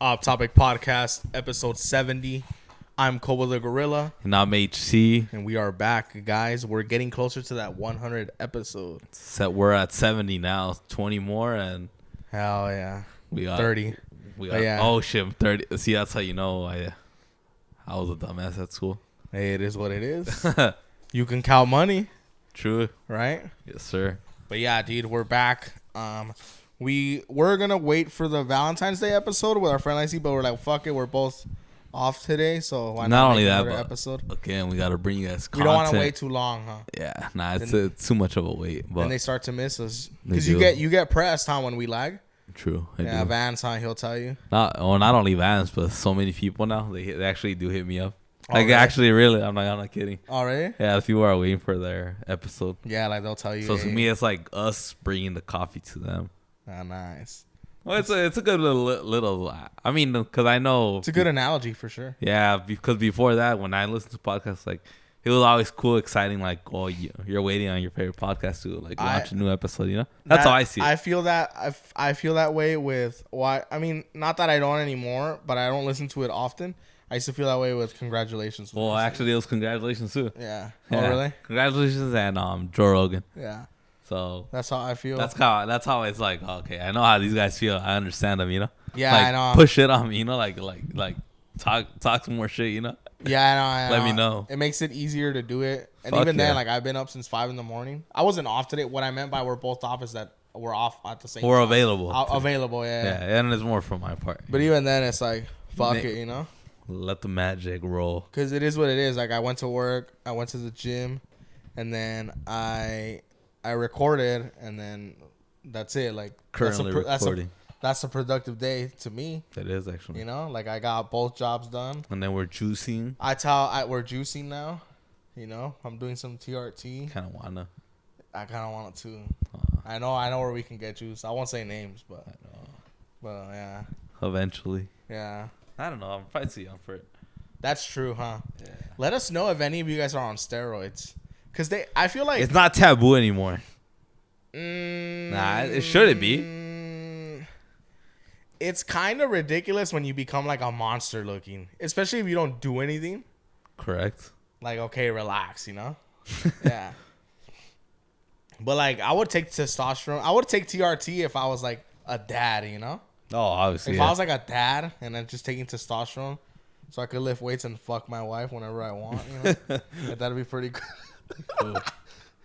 Topic Podcast, episode 70. I'm Koba the Gorilla. And I'm HC. And we are back, guys. We're getting closer to that 100 episode. We're at 70 now. 20 more and... Hell yeah. We got 30. We got, yeah. Oh, shit. I'm 30. See, that's how you know I was a dumbass at school. Hey, it is what it is. You can count money. True. Right? Yes, sir. But yeah, dude, we're back. We're going to wait for the Valentine's Day episode with our friend Icy, but we're like, fuck it. We're both off today, so why not only make that, another but episode? Again, we got to bring you guys content. We don't want to wait too long, huh? Yeah. Nah, it's too much of a wait. But then they start to miss us. Because you get pressed, huh, when we lag. True. Yeah, Vance, huh? He'll tell you. Not only Vance, but so many people now. They actually do hit me up. Oh, like, really? actually, really. I'm not kidding. Already? Yeah, people are waiting for their episode. Yeah, like they'll tell you. So to me, it's like us bringing the coffee to them. Ah, nice. Well, it's a good little. I mean, because I know it's a good analogy for sure. Yeah, because before that, when I listened to podcasts, like it was always cool, exciting. Like, oh, you're waiting on your favorite podcast to like launch a new episode. You know, that's how I see it. I feel that I feel that way with why. I mean, not that I don't anymore, but I don't listen to it often. I used to feel that way with Congratulations. Well, actually, it was Congratulations too. Yeah. Oh, really? Congratulations and Joe Rogan. Yeah. So that's how I feel. That's how it's like. Okay, I know how these guys feel. I understand them. You know. Yeah, like, I know. Push it on me. You know, like talk some more shit. You know. Yeah, I know. Let me know. It makes it easier to do it. And Fuck even then, yeah. like I've been up since 5 a.m. I wasn't off today. What I meant by we're both off is that we're off at the same We're time. available. Available, yeah. Yeah, and it's more from my part. But even then, it's like, fuck it, you know? Let the magic roll. Because it is what it is. Like, I went to work, I went to the gym, and then I recorded, and then that's it. Like, Currently recording. That's a productive day to me. It is, actually. You know? Like, I got both jobs done. And then we're juicing. We're juicing now. You know? I'm doing some TRT. Kind of wanna. I kind of want it too. I know where we can get juice. I won't say names, but. I know. But, yeah. Eventually. Yeah. I don't know. I'm probably too young for it. That's true, huh? Yeah. Let us know if any of you guys are on steroids. Because I feel like... It's not taboo anymore. Nah, it shouldn't be. It's kind of ridiculous when you become like a monster looking. Especially if you don't do anything. Correct. Like, okay, relax, you know? Yeah. But like, I would take testosterone. I would take TRT if I was like a dad, you know? Oh, obviously. If I was like a dad and then just taking testosterone so I could lift weights and fuck my wife whenever I want, you know? Like, that'd be pretty cool.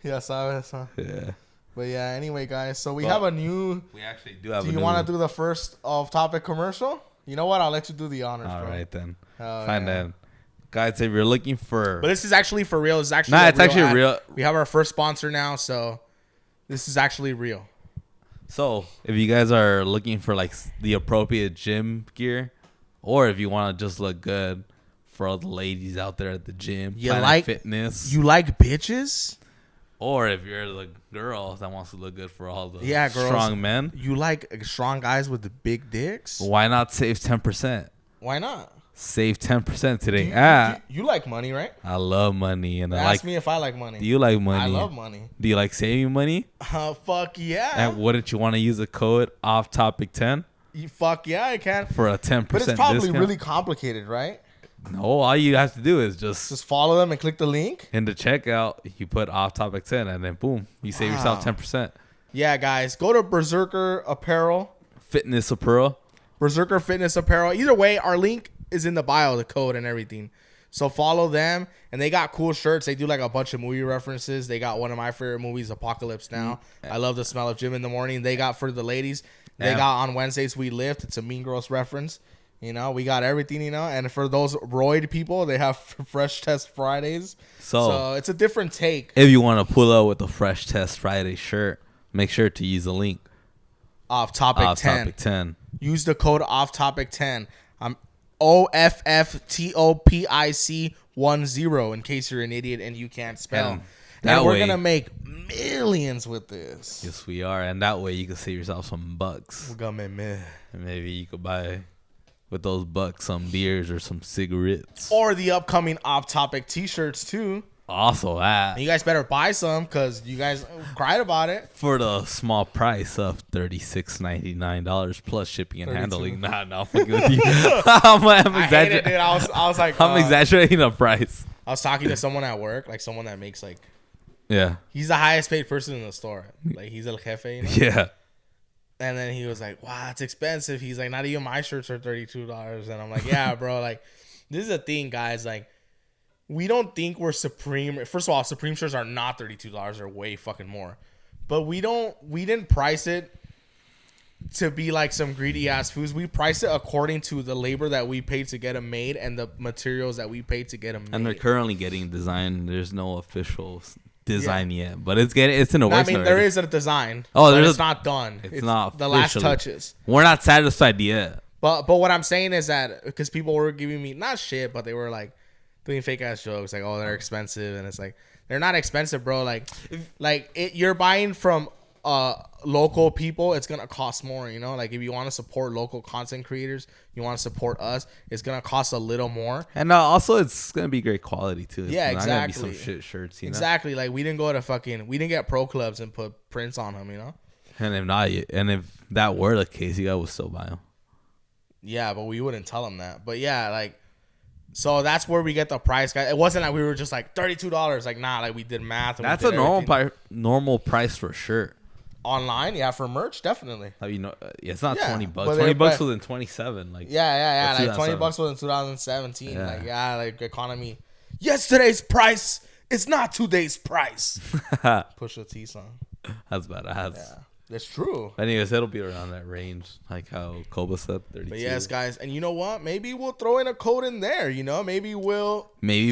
Yeah, sabes, huh? Yeah. But yeah, anyway, guys. So we have a new... We actually do have Do you want to do the first off-topic commercial? You know what? I'll let you do the honors, All bro. right, then. Oh, Fine, yeah. then. Guys, if you're looking for... But this is actually for real. It's actually Nah, it's actually ad. real. We have our first sponsor now, so this is actually real. So, if you guys are looking for like the appropriate gym gear, or if you want to just look good for all the ladies out there at the gym, You Planet like Fitness, You like bitches? or if you're the girl that wants to look good for all the girls. strong men, You like strong guys with the big dicks? why not save 10%? Why not? Save 10% today. You like money, right? I love money, and I Ask like. me if I like money. Do you like money? I love money. Do you like saving money? Fuck yeah. And wouldn't you want to use the code off topic 10 Fuck yeah, I can. for a 10% But it's probably discount? really complicated, right? No, all you have to do is just follow them and click the link. in the checkout, you put off topic 10 and then boom, you save yourself 10%. Yeah, guys, go to Berserker Apparel. Fitness apparel. Berserker Fitness Apparel. Either way, our link is in the bio, the code and everything. So follow them, and they got cool shirts. They do like a bunch of movie references. They got one of my favorite movies, Apocalypse Now. I love the smell of gym in the morning. They got for the ladies. They got on Wednesdays We Lift. It's a Mean Girls reference. You know, we got everything, you know. And for those roid people, they have Fresh Test Fridays. So it's a different take. If you want to pull out with a Fresh Test Friday shirt, make sure to use the link. Off Topic 10. Topic 10. Use the code Off Topic 10. OFFTOPIC10 in case you're an idiot and you can't spell. And we're going to make millions with this. Yes, we are. And that way you can save yourself some bucks. We're going to make millions. And maybe you could buy, with those bucks, some beers or some cigarettes. Or the upcoming Off Topic t-shirts too. Also, And you guys better buy some because you guys cried about it. for the small price of $36.99 plus shipping and 32. handling. Nah, no, fucking with you. I'm I hate it, exaggerating. dude. I was like, I'm exaggerating the price. I was talking to someone at work, like someone that makes like, Yeah. he's the highest paid person in the store. Like he's el jefe, you know? Yeah. And then he was like, wow, it's expensive. He's like, not even my shirts are $32. And I'm like, yeah, bro. Like, this is the thing, guys. Like, we don't think we're Supreme. First of all, Supreme shirts are not $32. They're way fucking more. But we didn't price it to be like some greedy ass foods. We price it according to the labor that we paid to get them made and the materials that we paid to get them made. And they're currently getting designed. There's no official design yet, but it's in the works. I mean, there is a design. Oh, but it's not done. It's not the last officially. touches. We're not satisfied yet. But what I'm saying is that because people were giving me not shit, but they were like doing fake ass jokes, like, oh, they're expensive, and it's like they're not expensive, bro. You're buying from local people, it's gonna cost more, you know. Like if you want to support local content creators, you want to support us, it's gonna cost a little more. And also, it's gonna be great quality too. It's Yeah, not exactly. gonna be some shit shirts, you know. Exactly. Like we didn't go to we didn't get pro clubs and put prints on them, you know. And if that were the case, you guys would still buy them. Yeah, but we wouldn't tell them that. But yeah, like, so that's where we get the price, guys. It wasn't like we were just like $32. Like, nah, like we did math. And That's we did a normal price for sure. Online, yeah, for merch, definitely. It's not Yeah, $20. but $20 was in 27. Like yeah. Like 20 bucks was in 2017. Like economy. Yesterday's price is not today's price. Push the T song. That's badass. Yeah. That's true. Anyways, it'll be around that range, like how Koba said, 32. But yes, guys, and you know what? Maybe we'll throw in a code in there. You know, maybe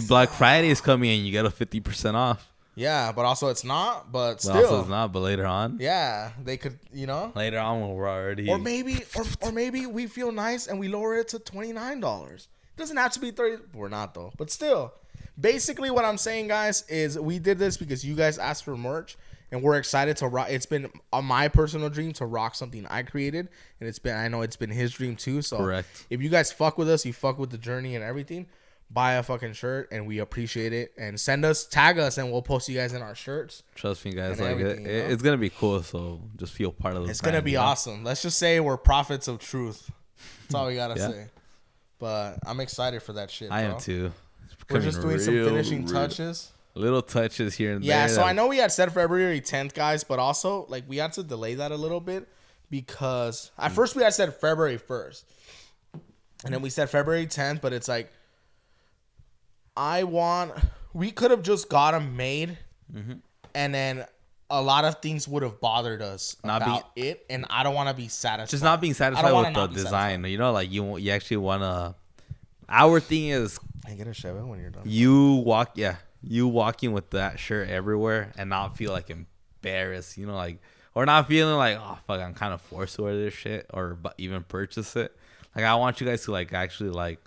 Black Friday is coming and you get a 50% off. Yeah, but also it's not. But still, also it's not. But later on, yeah, they could. You know, later on when we're already, or maybe we feel nice and we lower it to $29. It doesn't have to be 30. We're not though. But still, basically, what I'm saying, guys, is we did this because you guys asked for merch. And we're excited to rock. It's been my personal dream to rock something I created, and I know it's been his dream too. So correct. If you guys fuck with us, you fuck with the journey and everything, buy a fucking shirt, and we appreciate it. And tag us, and we'll post you guys in our shirts. Trust me, guys, like it's gonna be cool. So just feel part of the. It's gonna be awesome. Let's just say we're prophets of truth. That's all we gotta say. But I'm excited for that shit. I am too. We're just doing some finishing touches. Little touches here and there. Yeah, so I know we had said February 10th, guys, but also like we had to delay that a little bit because at first we had said February 1st. And then we said February 10th, but it's like we could have just got them made and then a lot of things would have bothered us about it, and I don't want to be satisfied. Just not being satisfied with the design. You know, like you actually want to. Our thing is. I get a Chevy when you're done. You walking with that shirt everywhere and not feel like embarrassed, you know, like, or not feeling like, oh fuck, I'm kind of forced to wear this shit or even purchase it. Like I want you guys to like actually like.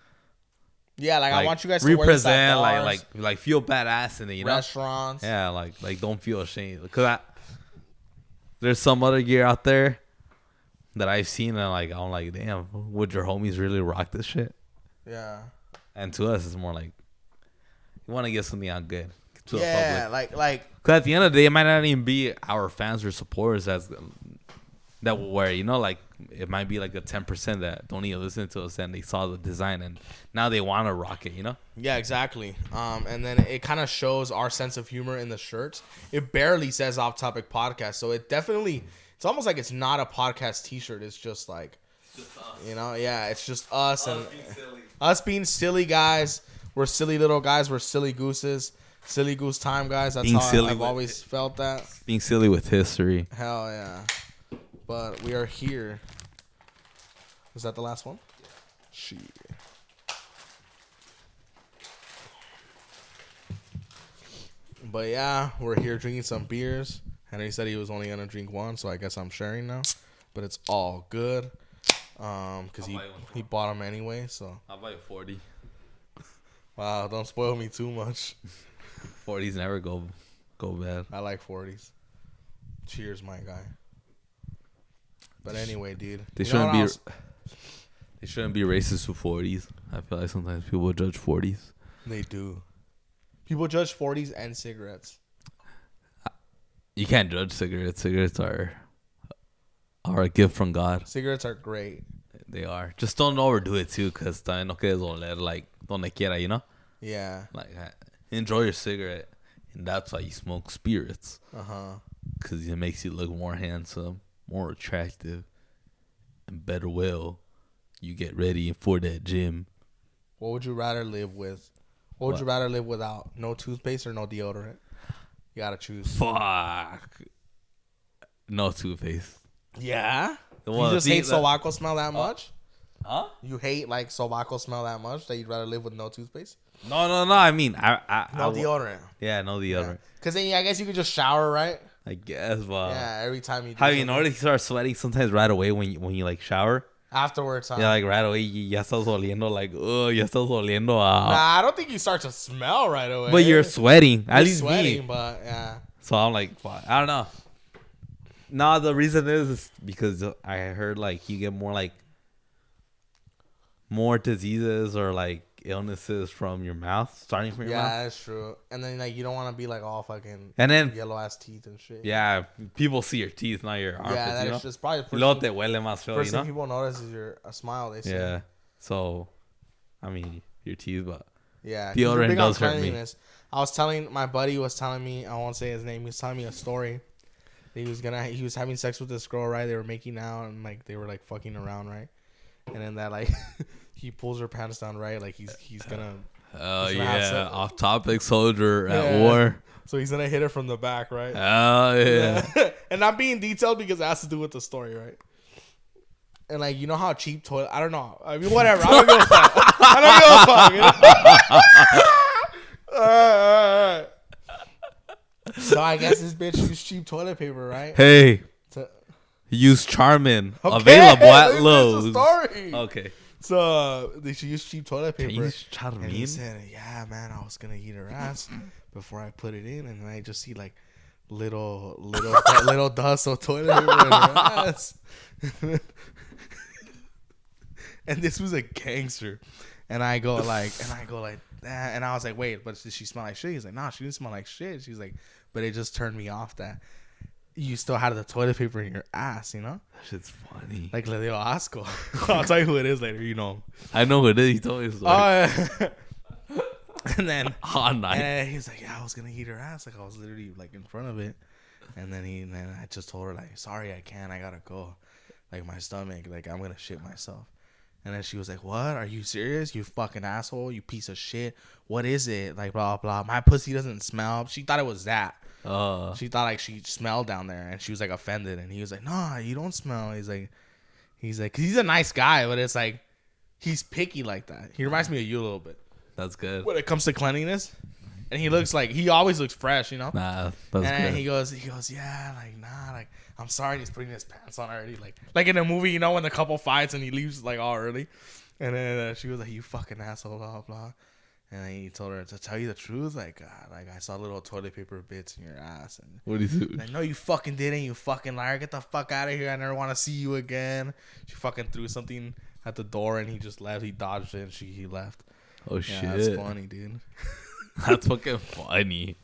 Yeah, like I want you guys to represent, wear this at bars, like feel badass in it, you know. Restaurants. Yeah, like don't feel ashamed because there's some other gear out there that I've seen and like I'm like, damn, would your homies really rock this shit? Yeah. And to us, it's more like you want to get something out good to the public. like. Because at the end of the day, it might not even be our fans or supporters that will wear it. You know, like it might be like the 10% that don't even listen to us and they saw the design and now they want to rock it. You know? Yeah, exactly. And then it kind of shows our sense of humor in the shirts. It barely says Off Topic Podcast, so it's almost like it's not a podcast T-shirt. It's just like, you know, yeah, it's just us and us being silly guys. We're silly little guys. We're silly gooses. Silly goose time, guys. That's how I've always felt that. Being silly with history. Hell yeah. But we are here. Was that the last one? Shit. But yeah, we're here drinking some beers. Henry said he was only going to drink one, so I guess I'm sharing now. But it's all good. Because he bought them anyway, so. I'll buy 40. Wow, don't spoil me too much. 40s never go bad. I like 40s. Cheers, my guy. But anyway, dude. They shouldn't be racist to 40s. I feel like sometimes people judge 40s. They do. People judge 40s and cigarettes. You can't judge cigarettes. Cigarettes are a gift from God. Cigarettes are great. They are. Just don't overdo it too, because también no quieres oler like donde quiera, you know? Yeah. Like, enjoy your cigarette. And that's why you smoke spirits. Uh-huh. Because it makes you look more handsome, more attractive, and better will. You get ready for that gym. What would you rather live with? What would you rather live without? No toothpaste or no deodorant? You gotta choose. Fuck. No toothpaste. Yeah? Well, you just hate sobaco smell that much? Huh? You hate like sobaco smell that much that you'd rather live with no toothpaste? No. I mean, No deodorant. Yeah, no deodorant. Because then I guess you could just shower, right? I guess, but Yeah, every time you do have you something. noticed you start sweating sometimes right away when you like shower? Afterwards, huh? Yeah, like right away, ya estás oliendo like, ya estás oliendo Nah, I don't think you start to smell right away. But you're sweating. At You're least sweating, me. but yeah. So I'm like, fuck, I don't know. No, the reason is because I heard like you get more diseases or like illnesses from your mouth, starting from your mouth. Yeah, that's true. And then like you don't want to be like all fucking And then yellow ass teeth and shit. yeah, people see your teeth, not your armpits. Yeah, you know? that's just probably the Y luego first te thing, huele más feo, first you thing know? people notice is a smile. They say. Yeah. So, I mean, your teeth, but Yeah. deodorant Big on does hurt me. cleanliness. My buddy was telling me, I won't say his name. He was telling me a story. He was having sex with this girl, right? They were making out and like they were like fucking around, right? And then that like he pulls her pants down, right? Like he's gonna. Oh He's gonna have yeah, some- off topic soldier at Yeah. war. So he's gonna hit her from the back, right? Oh yeah. And not being detailed because it has to do with the story, right? And like you know how cheap toilet. I don't know. I mean, whatever. I don't give a fuck. I don't give a fuck. You know? Alright. So I guess this bitch used cheap toilet paper, right? Hey, To- use Charmin. Okay, Available at that's the Lowe's. story. Okay. So they should use cheap toilet paper. Can you use And he Charmin? said, "Yeah, man, I was gonna eat her ass before I put it in, and then I just see like little dust of toilet paper in her ass." And this was a gangster, and I go like that, and I was like, "Wait, but did she smell like shit?" He's like, "Nah, she didn't smell like shit." She's like, "But it just turned me off that you still had the toilet paper in your ass, you know?" That shit's funny. Like le dio asco. I'll tell you who it is later. You know. I know who it is. He told me the story. And then All night. and he's like, "Yeah, I was gonna eat her ass." Like I was literally like in front of it. And then I just told her like, "Sorry, I can't. I gotta go. Like my stomach. Like I'm gonna shit myself." And then she was like, "What? Are you serious? You fucking asshole. You piece of shit. What is it? Like blah blah. My pussy doesn't smell." She thought it was that. She thought like she smelled down there, and she was like offended. And he was like, "Nah, you don't smell." He's like, 'cause he's a nice guy, but it's like he's picky like that. He reminds me of you a little bit That's good. when it comes to cleanliness. And he always looks fresh, you know. Nah, that's And good. he goes, "Yeah, like nah, like I'm sorry." And he's putting his pants on already, like in a movie, you know, when the couple fights and he leaves like all early. And then she was like, "You fucking asshole, blah blah." And then he told her, "To tell you the truth, like I saw little toilet paper bits in your ass." And What do you do? like, "No, you fucking didn't, you fucking liar. Get the fuck out of here. I never want to see you again." She fucking threw something at the door and he just left. He dodged it and he left. Oh Yeah, shit. that's funny, dude. That's fucking funny.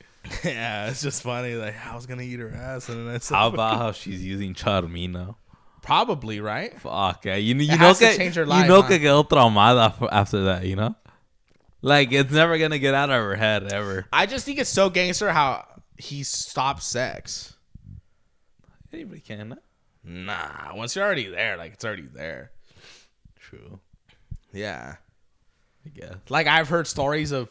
Yeah, it's just funny. Like I was gonna eat her ass, and then I said, How about how she's using Charmin now? probably right. Fuck yeah. You It know has to que, change her you life, know huh? que quedó traumada after that, you know? Like it's never gonna get out of her head ever. I just think it's so gangster how he stopped sex. Anybody can. Huh? Nah, once you're already there, like it's already there. True. Yeah, I guess. like I've heard stories of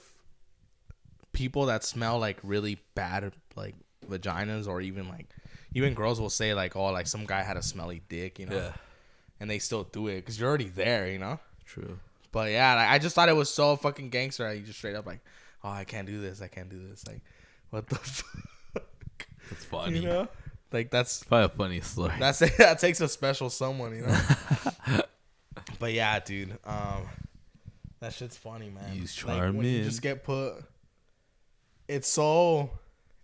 people that smell like really bad, like vaginas, or even girls will say like, "Oh, like some guy had a smelly dick," you know, Yeah. and they still do it because you're already there, you know. True. But yeah, like, I just thought it was so fucking gangster. You just straight up like, "Oh, I can't do this. I can't do this." Like, what the fuck? That's funny. You know, like that's Probably a funny story. that takes a special someone, you know. But yeah, dude, that shit's funny, man. Use Like, when you Charmin. just get put. It's so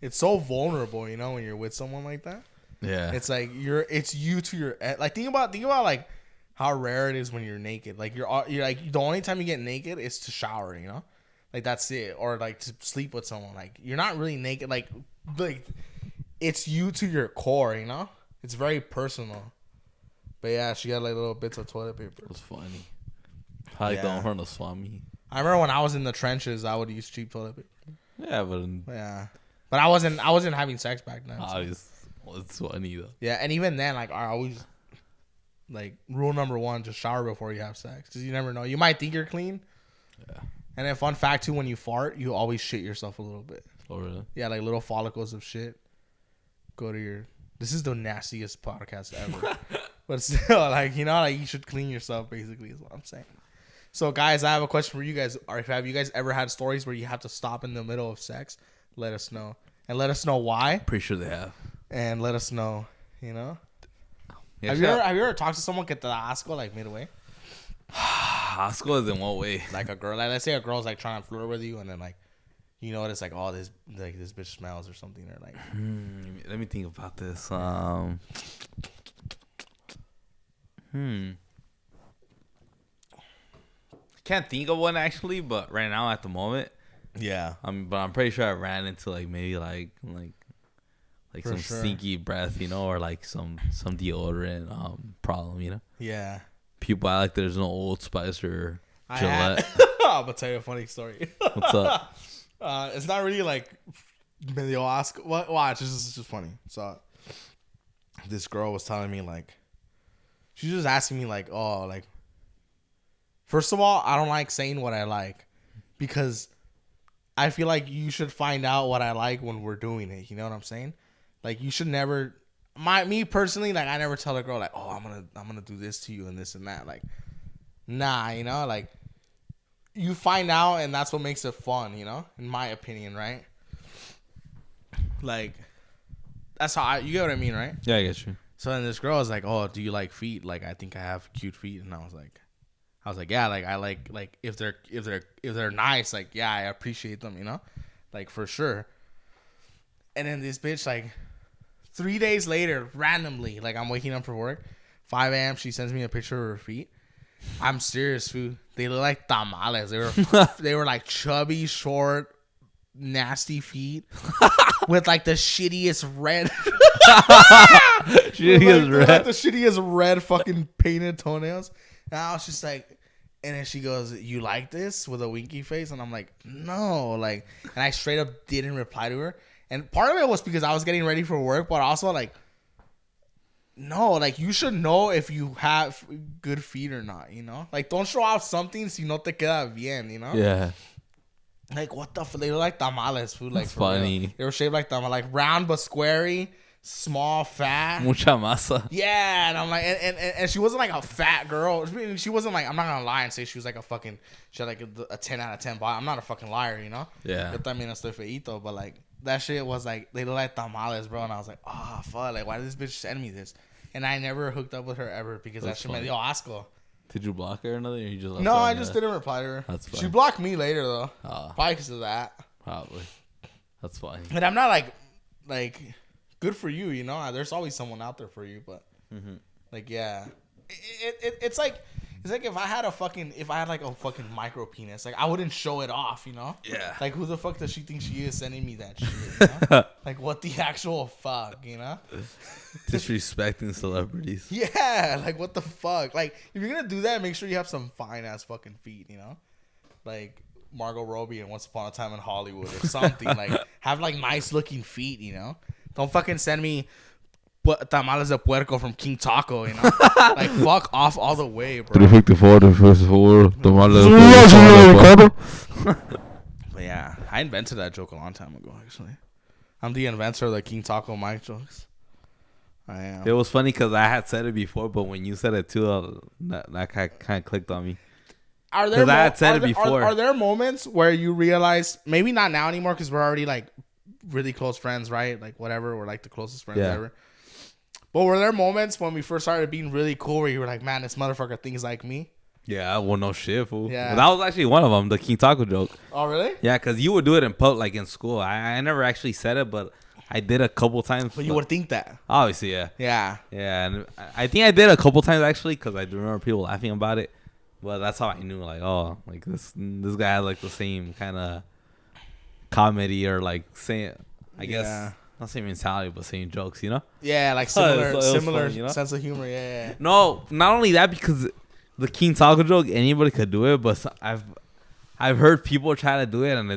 vulnerable, you know, when you're with someone like that. Yeah. It's like it's you to your like think about like how rare it is when you're naked. Like you're like the only time you get naked is to shower, you know. Like that's it, or like to sleep with someone. Like you're not really naked. Like it's you to your core, you know. It's very personal. But yeah, she got like little bits of toilet paper. It was funny. I don't hurt no swami. I remember when I was in the trenches, I would use cheap toilet paper. Yeah, but I wasn't having sex back then. So. It's funny though. Yeah, and even then, like I always, like rule number 1, just shower before you have sex, because you never know. You might think you're clean. Yeah. And then fun fact too, when you fart, you always shit yourself a little bit. Oh really? Yeah, like little follicles of shit go to your. This is the nastiest podcast ever. But still, like, you know, like you should clean yourself, basically, is what I'm saying. So, guys, I have a question for you guys. Have you guys ever had stories where you have to stop in the middle of sex? Let us know. And let us know why. Pretty sure they have. And let us know, you know? Yeah, have you ever talked to someone get the asco, like, midway? Asco is in what way? Like a girl. Like, let's say a girl's, like, trying to flirt with you, and then, like, you notice, like, oh, this bitch smells or something. Or, like... Let me think about this. Can't think of one actually, but right now at the moment, yeah. But I'm pretty sure I ran into like maybe like some stinky breath, you know, or like some deodorant problem, you know. Yeah. People act like there's no Old Spice or Gillette. I'm gonna tell you a funny story. What's up? It's not really like medio ask. Watch, this is just funny. So this girl was telling me like, she was just asking me like, oh, like. First of all, I don't like saying what I like because I feel like you should find out what I like when we're doing it. You know what I'm saying? Like you should never. Me personally, like I never tell a girl like, oh, I'm gonna do this to you and this and that. Like, nah, you know, like you find out and that's what makes it fun. You know, in my opinion, right? Like that's how you get what I mean, right? Yeah, I get you. So then this girl was like, oh, do you like feet? Like I think I have cute feet, and I was like, yeah, like I like if they're nice, like yeah, I appreciate them, you know, like for sure. And then this bitch, like 3 days later, randomly, like I'm waking up for work, 5 a.m. She sends me a picture of her feet. I'm serious, food. They look like tamales. They were like chubby, short, nasty feet with like the shittiest red. Like the shittiest red fucking painted toenails. And I was just like, and then she goes, you like this? With a winky face. And I'm like, no. Like, and I straight up didn't reply to her. And part of it was because I was getting ready for work, but also like, no, like you should know if you have good feet or not, you know? Like don't show off something si no te queda bien, you know? Yeah. Like what the fuck? They look like tamales, food. Like funny. Real. They were shaped like tamales, like round but squarey. Small, fat. Mucha masa. Yeah, and I'm like, and she wasn't like a fat girl. She wasn't like, I'm not gonna lie and say she was like a fucking, she had like a 10 out of 10 body. I'm not a fucking liar, you know? Yeah. Yo también estoy feito, but like, that shit was like, they look like tamales, bro. And I was like, oh, fuck, like, why did this bitch send me this? And I never hooked up with her ever because that shit me dio asco. Did you block her or nothing? Or you just no, I just didn't reply to her. That's fine. She blocked me later, though. Probably because of that. Probably. That's fine. And I'm not like, good for you, you know. There's always someone out there for you, but like, yeah, it's like if I had a fucking micro penis, like I wouldn't show it off, you know. Yeah. Like who the fuck does she think she is sending me that shit? You know? Like what the actual fuck, you know? Disrespecting celebrities. Yeah, like what the fuck? Like if you're gonna do that, make sure you have some fine ass fucking feet, you know, like Margot Robbie and Once Upon a Time in Hollywood or something. Like have like nice looking feet, you know. Don't fucking send me tamales de puerco from King Taco, you know? Like, fuck off all the way, bro. 354, the first four, tamales de puerco. But yeah, I invented that joke a long time ago, actually. I'm the inventor of the King Taco mic jokes. I am. It was funny because I had said it before, but when you said it too, that kind of clicked on me. Are there moments where you realize, maybe not now anymore because we're already like really close friends, right? Like whatever, we're like the closest friends ever. But were there moments when we first started being really cool where you were like, man, this motherfucker thinks like me? Yeah, well, no shit, fool. Yeah. Well, that was actually one of them, the King Taco joke. Oh, really? Yeah, because you would do it in like in school. I never actually said it, but I did a couple times. But you would think that. Obviously, yeah. Yeah. Yeah, and I think I did a couple times actually because I do remember people laughing about it. But that's how I knew, like, oh, like this guy had like the same kind of comedy or like same, I guess not same mentality, but same jokes, you know? Yeah, like similar funny, you know? sense of humor. Yeah. No, not only that, because the King Taco joke, anybody could do it, but I've heard people try to do it and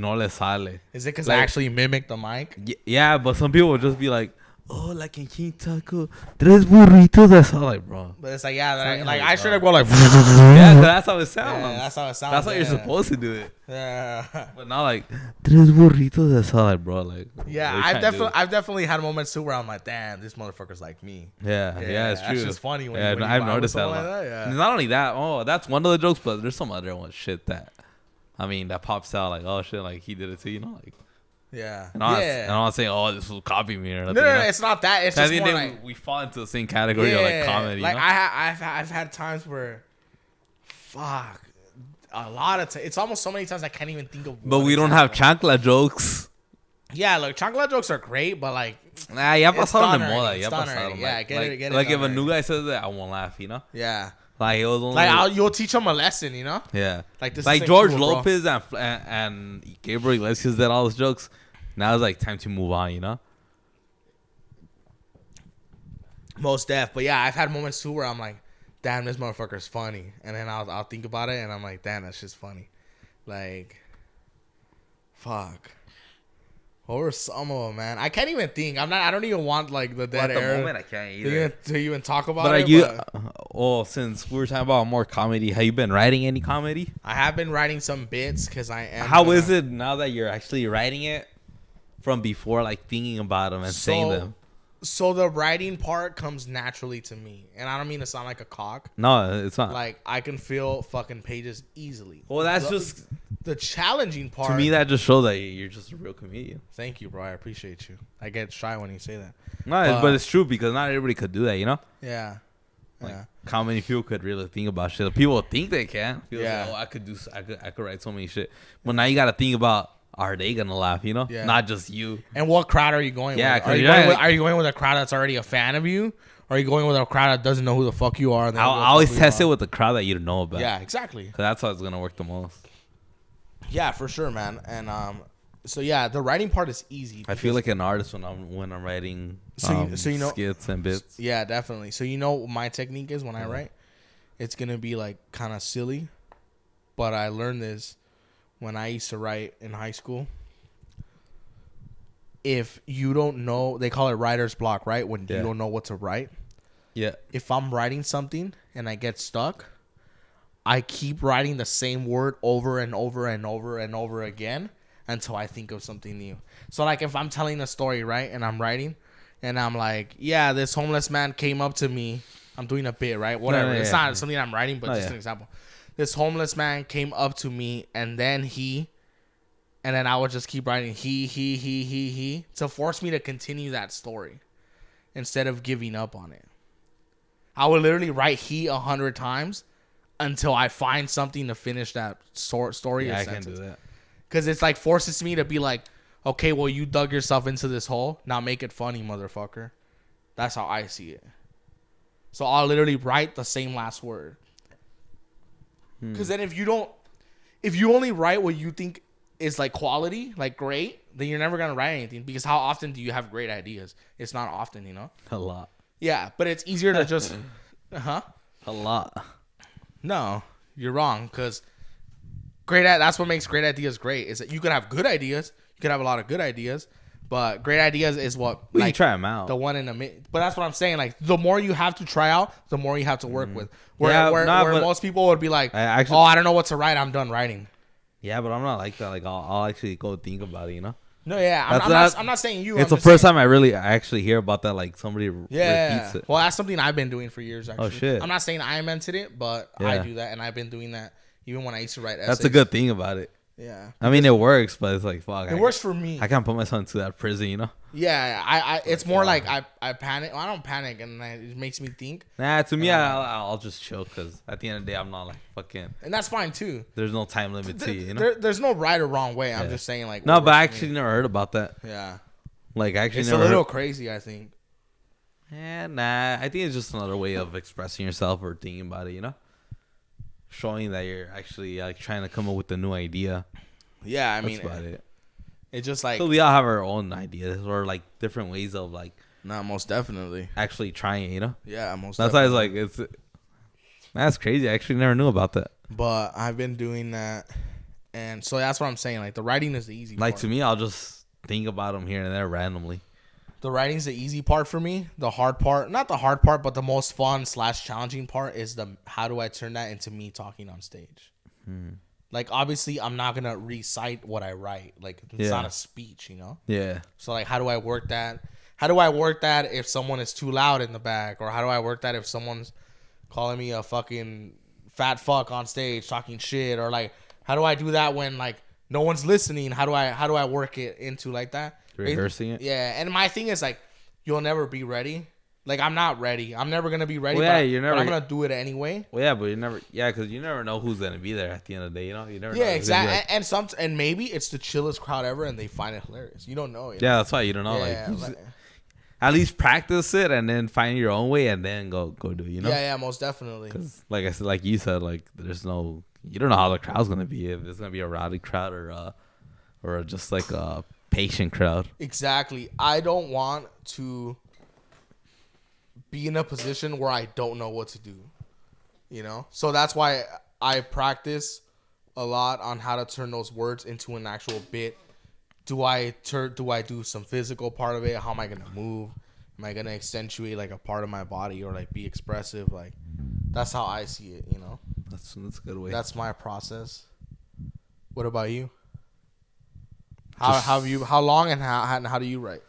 le sale. Is it because Like, I actually mimic the mic? Yeah, but some people would just be like, oh, like in King Taco, tres burritos. That's all, like, bro. But it's like, yeah, like I should have go like. Yeah, 'cause that's how it sounds. Yeah, that's how it sounds. That's how you're supposed to do it. Yeah. But not like tres burritos. That's all, like, bro. Like, yeah, I've definitely had moments too where I'm like, damn, this motherfucker's like me. Yeah, it's true. That's just funny. When I've noticed that a lot. Like that, And not only that, oh, that's one of the jokes, but there's some other one shit that, I mean, that pops out like, oh shit, like he did it too, you know, like. Yeah. And I'm not saying, oh, this will copy me or nothing. No, you know? it's not that. It's just more like we fall into the same category of like comedy. Like you know? I've had times where, fuck, a lot of it's almost so many times I can't even think of. But we don't have chancla jokes. Yeah, look, chancla jokes are great, but like, nah, ya pasaron de moda. Yeah, get it. Like if a new guy says that, I won't laugh. You know? Yeah. Like it was only you'll teach them a lesson. You know? Yeah. Like this. Like George Lopez and Gabriel Iglesias did all those jokes. Now it's like time to move on, you know? Most def. But yeah, I've had moments too where I'm like, damn, this motherfucker's funny. And then I'll think about it and I'm like, damn, that's just funny. Like, fuck. What were some of them, man? I can't even think. I don't even want like the dead air. At the moment, I can't either. To even talk about it. Since we were talking about more comedy, have you been writing any comedy? I have been writing some bits because I am. How is it now that you're actually writing it? From before, like thinking about them and saying them. So the writing part comes naturally to me, and I don't mean to sound like a cock. No, it's not. Like I can fill fucking pages easily. Well, that's just the challenging part. To me, that just shows that you're just a real comedian. Thank you, bro. I appreciate you. I get shy when you say that. No, but it's true because not everybody could do that, you know. Yeah. Like, how many people could really think about shit? People think they can. People say, oh, I could write so many shit. But now you got to think about. Are they gonna laugh? You know, not just you. And what crowd are you going with? Are you going with a crowd that's already a fan of you, or are you going with a crowd that doesn't know who the fuck you are? I always test it with the crowd that you don't know about. Yeah, exactly. Cause that's how it's gonna work the most. Yeah, for sure, man. And so yeah, the writing part is easy. I feel like an artist when I'm writing skits and bits. Yeah, definitely. So you know what my technique is when I write? It's gonna be like kind of silly, but I learned this when I used to write in high school. If you don't know, they call it writer's block, right? When you don't know what to write. Yeah. If I'm writing something and I get stuck, I keep writing the same word over and over and over and over again until I think of something new. So like if I'm telling a story, right, and I'm writing and I'm like, yeah, this homeless man came up to me. I'm doing a bit, right? Whatever. It's not something I'm writing, but just an example. This homeless man came up to me and then I would just keep writing he to force me to continue that story instead of giving up on it. I would literally write he 100 times until I find something to finish that story. Yeah, I can do that. Because it's like forces me to be like, okay, well, you dug yourself into this hole. Now make it funny, motherfucker. That's how I see it. So I'll literally write the same last word. Because then if you only write what you think is like quality, like great, then you're never going to write anything. Because how often do you have great ideas? It's not often, you know? A lot. Yeah, but it's easier to just... A lot. No, you're wrong. Because that's what makes great ideas great. Is that you could have good ideas. You could have a lot of good ideas. But great ideas is what... Well, you try them out. The one in the mid. But that's what I'm saying. Like, the more you have to try out, the more you have to work with. Where most people would be like, I don't know what to write. I'm done writing. Yeah, but I'm not like that. Like, I'll actually go think about it, you know? No, yeah. I'm not saying you. It's the first time I actually hear about that. Like, somebody repeats it. Well, that's something I've been doing for years, actually. Oh, shit. I'm not saying I invented it, but I do that. And I've been doing that even when I used to write essays. That's a good thing about it. Yeah. I mean, it works, but it's like, fuck. It works for me. I can't put myself into that prison, you know? Yeah, it's more like I panic. Well, I don't panic, and it makes me think. Nah, to me, I'll just chill, because at the end of the day, I'm not like fucking. And that's fine, too. There's no time limit to you, you know? There's no right or wrong way. I'm just saying, like. No, but I actually never heard about that. Yeah. Like, actually it's never. It's a little crazy, I think. Yeah, nah. I think it's just another way of expressing yourself or thinking about it, you know? showing that you're actually like trying to come up with a new idea. Yeah, I That's mean, about it. it's just like So we all have our own ideas or like different ways of like not most definitely. actually trying it, you know? Yeah, most. That's why definitely. it's like that's crazy. I actually never knew about that. But I've been doing that, and so that's what I'm saying. Like the writing is the easy Like part. to me, I'll just think about them here and there randomly. The writing's the easy part for me. The hard part, not the hard part, but the most fun / challenging part is the how do I turn that into me talking on stage. Like obviously I'm not gonna recite what I write. Like it's not a speech, you know. Yeah. So like how do I work that? How do I work that if someone is too loud in the back, or how do I work that if someone's calling me a fucking fat fuck on stage talking shit, or like how do I do that when like no one's listening? How do I work it into like that? Rehearsing it. Yeah, and my thing is like you'll never be ready. Like I'm not ready. I'm never gonna be ready. Well, yeah, but I'm gonna do it anyway. Well, yeah, but you never. Yeah, because you never know who's gonna be there at the end of the day. You know, you never. Know. Yeah, exactly. Like, And maybe it's the chillest crowd ever, and they find it hilarious. You don't know. You know? yeah, that's why you don't know. Yeah, like, at least practice it and then find your own way and then go do it. You know. Yeah, most definitely. Because like I said, like you said, like there's no. You don't know how the crowd's gonna be. If it's gonna be a rowdy crowd or just like a patient crowd. Exactly. I don't want to be in a position where I don't know what to do, you know? So that's why I practice a lot on how to turn those words into an actual bit. Do I do some physical part of it? How am I going to move? Am I going to accentuate like a part of my body or like be expressive? Like that's how I see it, you know? That's a good way. That's my process. What about you? How long and how do you write?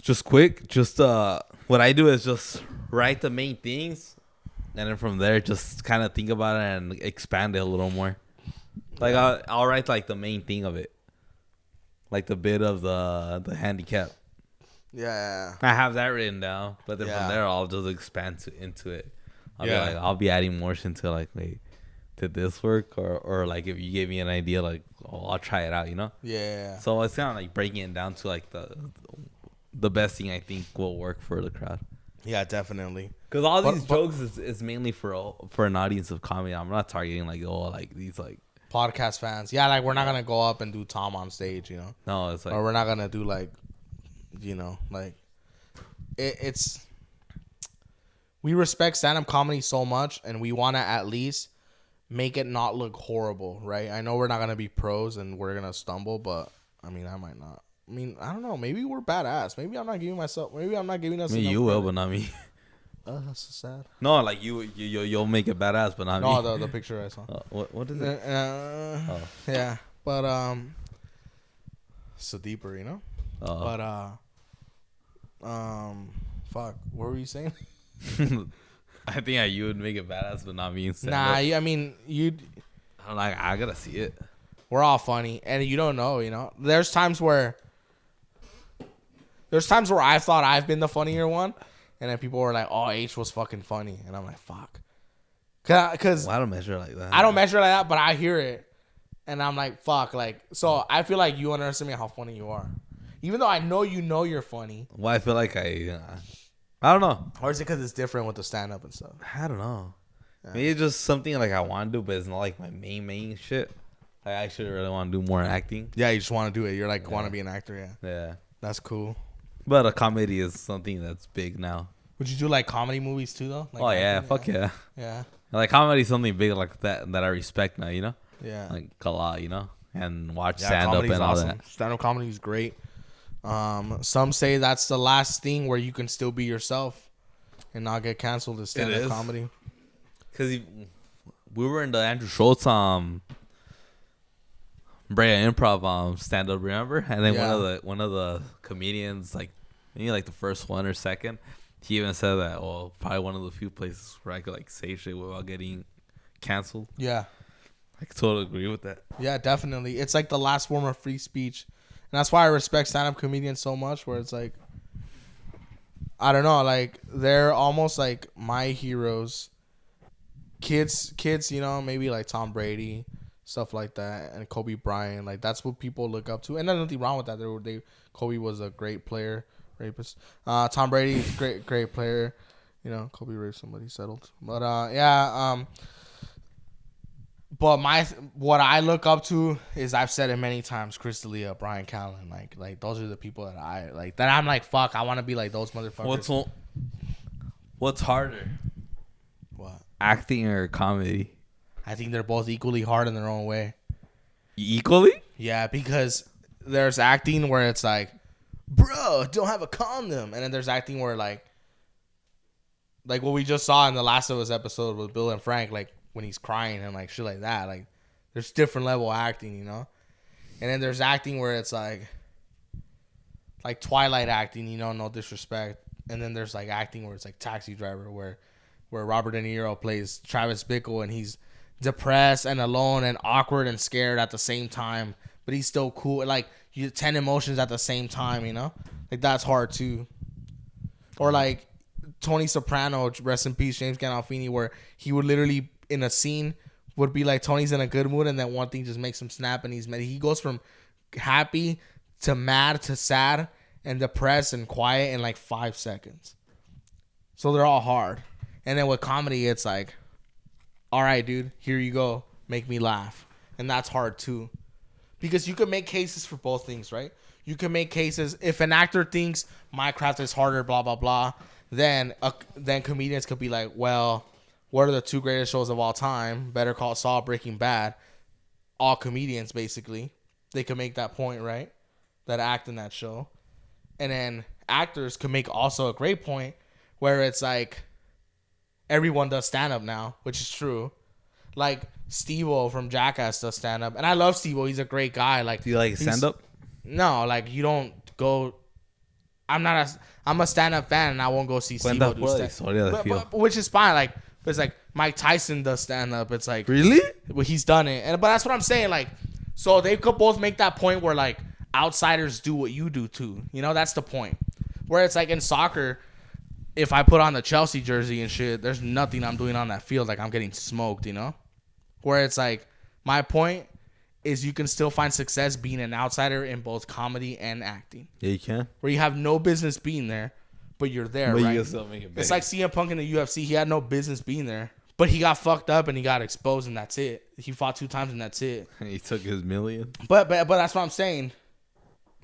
Just quick, just what I do is just write the main things, and then from there just kind of think about it and expand it a little more. Like I'll write like the main thing of it, like the bit of the handicap. Yeah. I have that written down, but then Yeah. from there I'll just expand into it. Yeah. I'll be adding more into like, wait, did this work or like if you gave me an idea, like I'll try it out, you know. Yeah. So it's kind of like breaking it down to like the best thing I think will work for the crowd. Yeah, definitely. Because all these jokes is mainly for an audience of comedy. I'm not targeting like these like Podcast fans. Yeah, like we're not gonna go up and do Tom on stage, you know. no, it's like Or we're not gonna do like, you know, like it's. We respect stand-up comedy so much, and we want to at least make it not look horrible, right? I know we're not gonna be pros and we're gonna stumble, but I mean, I might not. I mean, I don't know. Maybe we're badass. Maybe I'm not giving myself. Maybe I'm not giving us. I mean, you will, but not me. That's so sad. No, like you'll make it badass, but not me. No, the picture I saw. What is it? Yeah, but so deeper, you know. But fuck. What were you saying? I think you would make it badass, but not me. Nah, I mean you'd. I'm like, I gotta see it. We're all funny, and you don't know, you know. There's times where I thought I've been the funnier one, and then people were like, "Oh, H was fucking funny," and I'm like, "Fuck," because I don't measure like that. I don't measure like that, but I hear it, and I'm like, "Fuck!" Like, so I feel like you underestimate how funny you are, even though I know you're funny. Well, I feel like I don't know. Or is it because it's different with the stand up and stuff? I don't know. Maybe it's just something like I want to do, but it's not like my main shit. I actually really want to do more acting. Yeah, you just want to do it. You're like, want to be an actor. Yeah. Yeah. That's cool. But a comedy is something that's big now. Would you do like comedy movies too, though? Like, oh, yeah. acting? Fuck yeah. Yeah. Like comedy is something big like that I respect now, you know? Yeah. Like a lot, you know? And watch stand up and all that. Stand up comedy is great. Some say that's the last thing where you can still be yourself and not get canceled is stand up comedy. Because we were in the Andrew Schultz Brea Improv stand up, remember? And then one of the comedians, like maybe like the first one or second, he even said that, oh, probably one of the few places where I could like say shit without getting canceled. Yeah. I totally agree with that. Yeah, definitely. It's like the last form of free speech. And that's why I respect stand up comedians so much, where it's like, I don't know, like they're almost like my heroes. Kids, you know, maybe like Tom Brady, stuff like that, and Kobe Bryant, like that's what people look up to, and there's nothing wrong with that. Kobe was a great player, rapist. Tom Brady, great player. You know, Kobe raped somebody, settled. But But what I look up to is, I've said it many times, Chris D'Elia, Brian Callen, like those are the people that I like. That I'm like, fuck, I want to be like those motherfuckers. What's harder? What? Acting or comedy? I think they're both equally hard in their own way. Equally? Yeah, because there's acting where it's like, bro, don't have a condom, and then there's acting where like what we just saw in the Last of Us episode with Bill and Frank, like when he's crying and like shit like that. Like there's different level of acting, you know. And then there's acting where it's like Twilight acting, you know, no disrespect. And then there's like acting where it's like Taxi Driver, where Robert De Niro plays Travis Bickle and he's depressed and alone and awkward and scared at the same time, but he's still cool. Like you 10 emotions at the same time, you know? Like that's hard too. Or like Tony Soprano, rest in peace, James Gandolfini, where he would literally in a scene would be like Tony's in a good mood and then one thing just makes him snap and he goes from happy to mad to sad and depressed and quiet in like 5 seconds. So they're all hard. And then with comedy, it's like, all right, dude, here you go. Make me laugh. And that's hard too. Because you can make cases for both things, right? You can make cases. If an actor thinks my craft is harder, blah, blah, blah, then comedians could be like, well, what are the 2 greatest shows of all time? Better Call Saul, Breaking Bad. All comedians, basically. They could make that point, right? That act in that show. And then actors could make also a great point where it's like everyone does stand-up now, which is true. Like Steve-O from Jackass does stand-up. And I love Steve-O. He's a great guy. Like, do you like stand-up? No, like you don't go... I'm a stand-up fan and I won't go see Steve-O do stand-up. But which is fine. Like, but it's like Mike Tyson does stand-up. It's like... Really? Well, he's done it. But that's what I'm saying. Like, so they could both make that point where like outsiders do what you do too. You know, that's the point. Where it's like in soccer, if I put on the Chelsea jersey and shit, there's nothing I'm doing on that field. Like I'm getting smoked, you know? Where it's like, my point is you can still find success being an outsider in both comedy and acting. Yeah, you can. Where you have no business being there, but you're there, but right? You can still make it big. It's like CM Punk in the UFC. He had no business being there, but he got fucked up and he got exposed and that's it. He fought 2 times and that's it. And he took his million. But that's what I'm saying.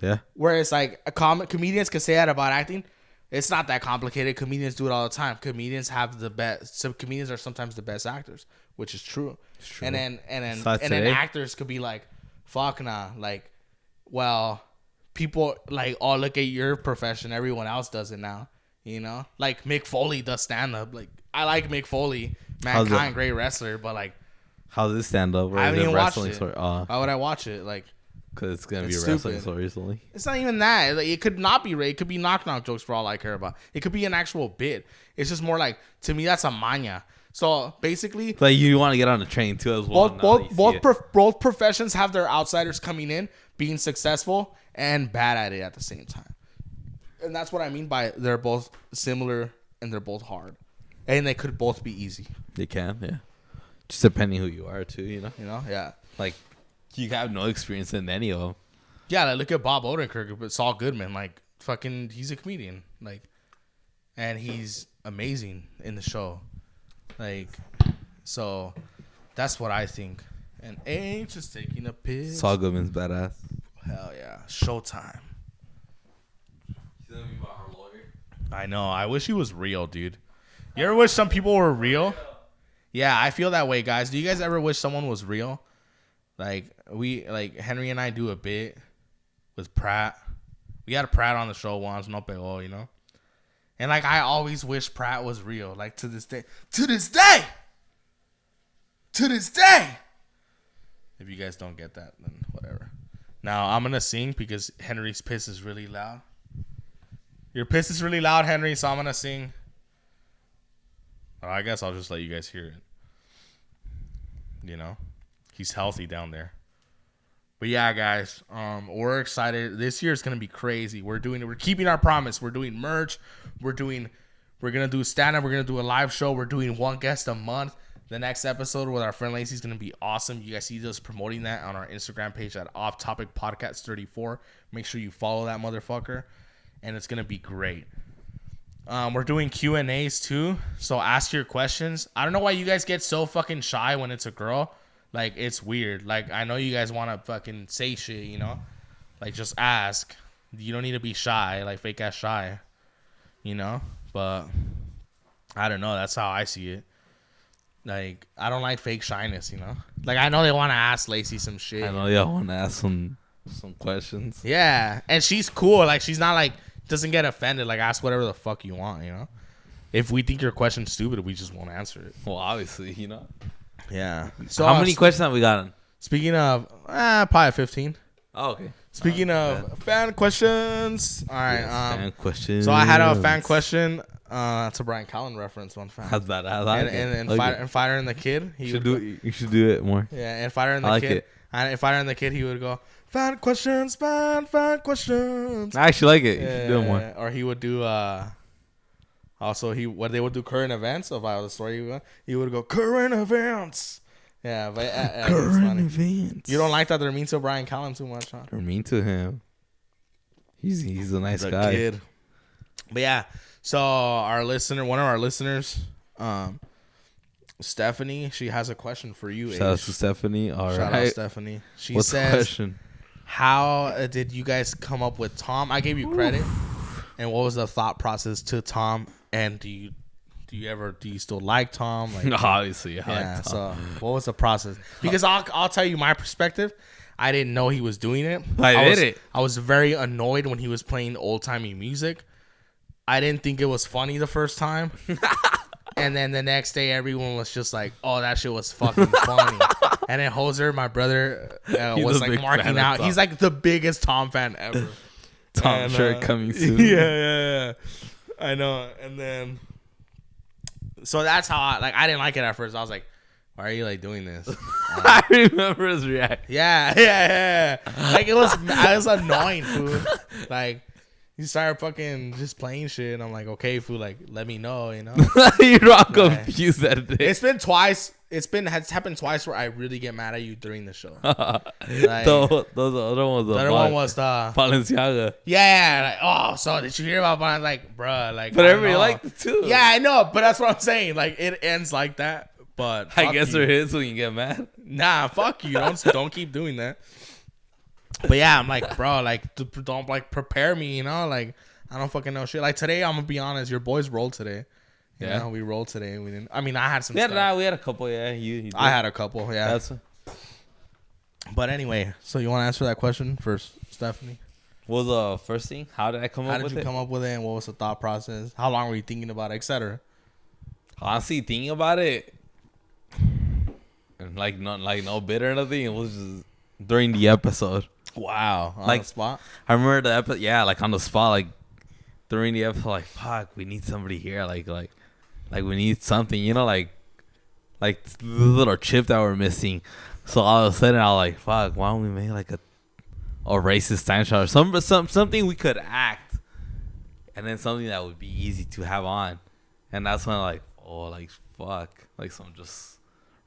Yeah. Where it's like comedians can say that about acting. It's not that complicated. Comedians do it all the time. Comedians have the best. Some comedians are sometimes the best actors, which is true. It's true. And then actors could be like, fuck nah. Like, well, people like, oh, look at your profession. Everyone else does it now. You know, like Mick Foley does stand up. Like, I like Mick Foley, Mankind, great wrestler, but like, how's this stand up? I haven't even watched it. Why would I watch it? Like, because it's gonna be a wrestling story recently. It's not even that. Like, it could not be. It could be knock jokes for all I care about. It could be an actual bit. It's just more like, to me, that's a mania. So basically, like you want to get on the train too as well. Both professions have their outsiders coming in, being successful and bad at it at the same time. And that's what I mean by they're both similar and they're both hard, and they could both be easy. They can, yeah. Just depending who you are too, you know. You know, yeah. Like, you have no experience in any of them. Yeah, like look at Bob Odenkirk, but Saul Goodman, like fucking, he's a comedian, like, and he's amazing in the show, like, so that's what I think. And ain't just taking a piss. Saul Goodman's badass. Hell yeah, Showtime. I know. I wish he was real, dude. You ever wish some people were real? Yeah, I feel that way, guys. Do you guys ever wish someone was real? Like Henry and I do a bit with Pratt. We had a Pratt on the show once, no pego, you know. And like I always wish Pratt was real. Like to this day. If you guys don't get that, then whatever. Now I'm gonna sing because Henry's piss is really loud. Your piss is really loud, Henry, so I'm gonna sing. I guess I'll just let you guys hear it. You know, he's healthy down there. But yeah, guys, we're excited. This year is gonna be crazy. We're keeping our promise. We're doing merch. We're gonna do stand-up. We're gonna do a live show. We're doing one guest a month. The next episode with our friend Lacey is gonna be awesome. You guys see us promoting that on our Instagram page at Off Topic Podcast 34. Make sure you follow that motherfucker, and it's gonna be great. We're doing Q&As too, so ask your questions. I don't know why you guys get so fucking shy when it's a girl. Like, it's weird. Like, I know you guys want to fucking say shit, you know? Like, just ask. You don't need to be shy, like fake ass shy, you know? But I don't know. That's how I see it. Like, I don't like fake shyness, you know? Like, I know they want to ask Lacey some shit. I know y'all want to ask some questions. Yeah. And she's cool. Like, she's not like, doesn't get offended. Like, ask whatever the fuck you want, you know? If we think your question's stupid, we just won't answer it. Well, obviously, you know. Yeah. So how many questions have we gotten? Speaking of, probably 15. Oh, okay. Speaking of fan questions. All right. Yes, fan questions. So I had a fan question. It's a Brian Callen reference. One fan. How's that? I like it. And Fighter and the Kid. You should do it more. Yeah, and Fighter and the like Kid. It. And Fighter and the Kid, he would go, fan questions, fan questions. I actually like it. You Yeah, should do it more. or he would do also what they would do current events of the story. He would go current events. Yeah, but current events. You don't like that they're mean to Brian Callen too much, huh? They're mean to him. He's a nice guy. Kid. But yeah, so one of our listeners, Stephanie, she has a question for you. Shout out to Stephanie. All Shout right. out Stephanie. She What's says, the question? how did you guys come up with Tom? I gave you credit. And what was the thought process to Tom? And do you still like Tom? Like, obviously, yeah. like Tom. So what was the process? Because I'll tell you my perspective. I didn't know he was doing it. I was very annoyed when he was playing old timey music. I didn't think it was funny the first time. And then the next day, everyone was just like, "Oh, that shit was fucking funny." And then Hoser, my brother, was like marking out. He's like the biggest Tom fan ever. Tom shirt coming soon. Yeah. I know. And then, so that's how I didn't like it at first. I was like, "Why are you like doing this?" I remember his reaction. Yeah. Like I was annoying, fool. Like, you started fucking just playing shit, and I'm like, okay, fool, like, let me know, you know. You're all confused that day. It's been twice. Has happened twice where I really get mad at you during the show. Like, those other ones. The other one was the Balenciaga. Yeah, like, oh, so did you hear about Balenciaga? Like, bruh, like, but everybody liked it too. Yeah, I know, but that's what I'm saying. Like, it ends like that. But I guess they're his when you get mad. Nah, fuck you. Don't keep doing that. But yeah, I'm like, bro, like, don't like prepare me, you know? Like, I don't fucking know shit. Like today, I'm gonna be honest, your boys rolled today. You know, we rolled today. We didn't. I mean, I had some. We had a couple. Yeah, you did. I had a couple. Yeah. But anyway, so you want to answer that question first, Stephanie? What was the first thing? How did I come up with it? How did you come up with it, and what was the thought process? How long were you thinking about it, etc.? Honestly, thinking about it, like no bit or nothing. It was just during the episode. Wow, on like the spot. I remember the episode. Yeah, like on the spot, like during the episode, like fuck, we need somebody here. Like we need something, you know, like the little chip that we're missing. So all of a sudden, I was like, fuck, why don't we make like a racist time shot or something we could act, and then something that would be easy to have on, and that's when like, oh, like fuck, like some just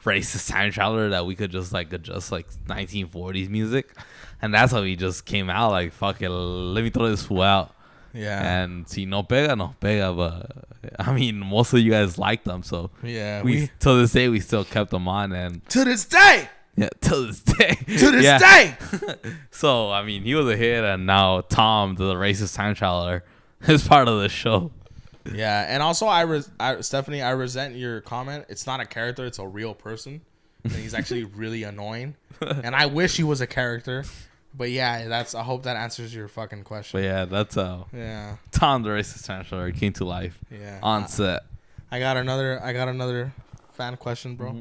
racist time traveler that we could just like adjust like 1940s music, and that's how we just came out like, fuck it, let me throw this fool out. Yeah. And si no pega, but I mean, most of you guys liked them, so yeah, we till this day we still kept them on, and to this day. Yeah, till this day. To this day. So, I mean, he was a hit, and now Tom, the racist time traveler, is part of the show. Yeah, and also, Stephanie, I resent your comment. It's not a character; it's a real person, and he's actually really annoying. And I wish he was a character, but yeah, I hope that answers your fucking question. But yeah, that's how. Yeah, Tom, the racist time traveler, came to life. Yeah, on set. I got another fan question, bro. Mm-hmm.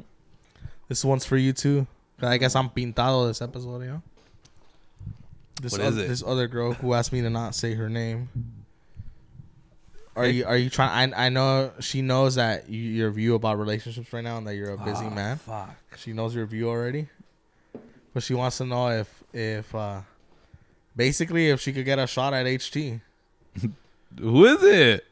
This one's for you too. I guess I'm pintado this episode, you know? What is it? This other girl who asked me to not say her name. Are you trying? I know she knows that your view about relationships right now and that you're a busy man. Fuck. She knows your view already. But she wants to know if basically if she could get a shot at HT. Who is it?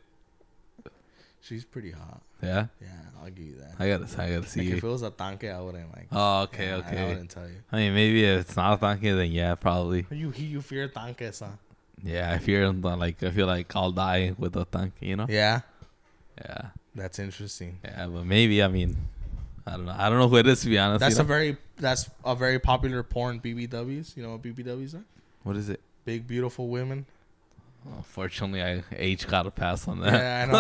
She's pretty hot. Yeah? Yeah, I'll give you that. I gotta see like it. If it was a tanque, I wouldn't like. Oh, okay, yeah, okay. I wouldn't tell you. I mean, maybe if it's not a tanque, then yeah, probably. You fear tanques, huh? Yeah, I feel like I'll die with a tanque, you know? Yeah. Yeah. That's interesting. Yeah, but maybe, I mean, I don't know. I don't know who it is, to be honest. That's a very popular porn, BBWs. You know what BBWs are? What is it? Big beautiful women. Fortunately, I got to pass on that. Yeah, I know.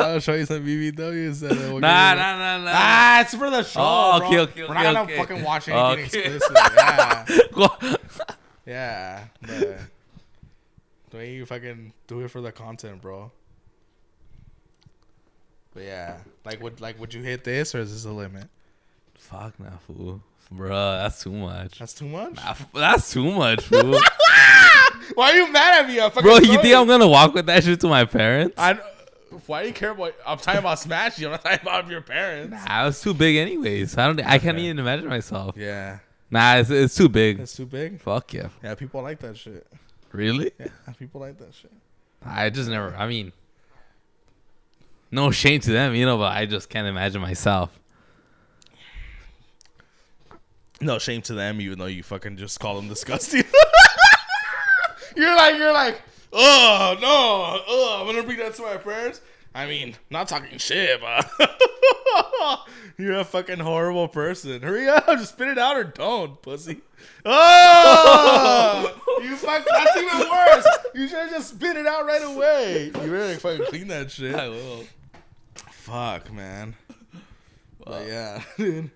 I'll show you some BBWs. Nah. It's for the show. Oh, bro. okay. We're not gonna fucking watch anything explicit. Yeah. Yeah. But the way you fucking do it for the content, bro. But yeah, would you hit this or is this a limit? Fuck nah, fool. Bruh, that's too much. That's too much? Nah, that's too much, fool. Why are you mad at me? Bro, you think I'm gonna walk with that shit to my parents? Why do you care about? I'm talking about Smash. I'm not talking about your parents. Nah, it was too big anyways. I can't even imagine myself. Yeah. Nah, it's too big. It's too big? Fuck yeah. Yeah, people like that shit. Really? Yeah, people like that shit. I just never, I mean, no shame to them, but I just can't imagine myself. No shame to them, even though you fucking just call them disgusting. You're like, oh no, I'm gonna bring that to my parents. I mean, not talking shit, but you're a fucking horrible person. Hurry up, just spit it out or don't, pussy. Oh, that's even worse. You should have just spit it out right away. You better fucking clean that shit. I will. Fuck, man. But yeah, dude.